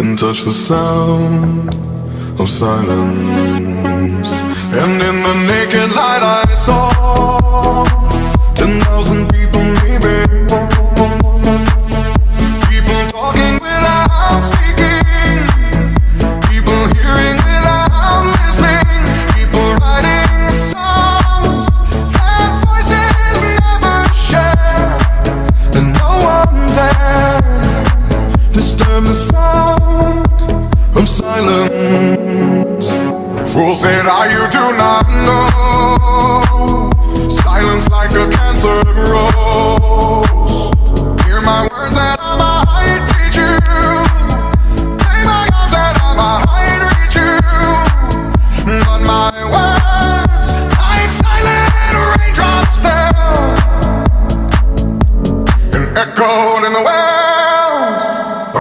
and touch the sound of silence. And in the naked light I saw 10,000 people, maybe. People talking without speaking, people hearing without listening, people writing songs that voices never share, and no one dared disturb the sound of silence. Fools said, you do not know. Silence like a cancer grows.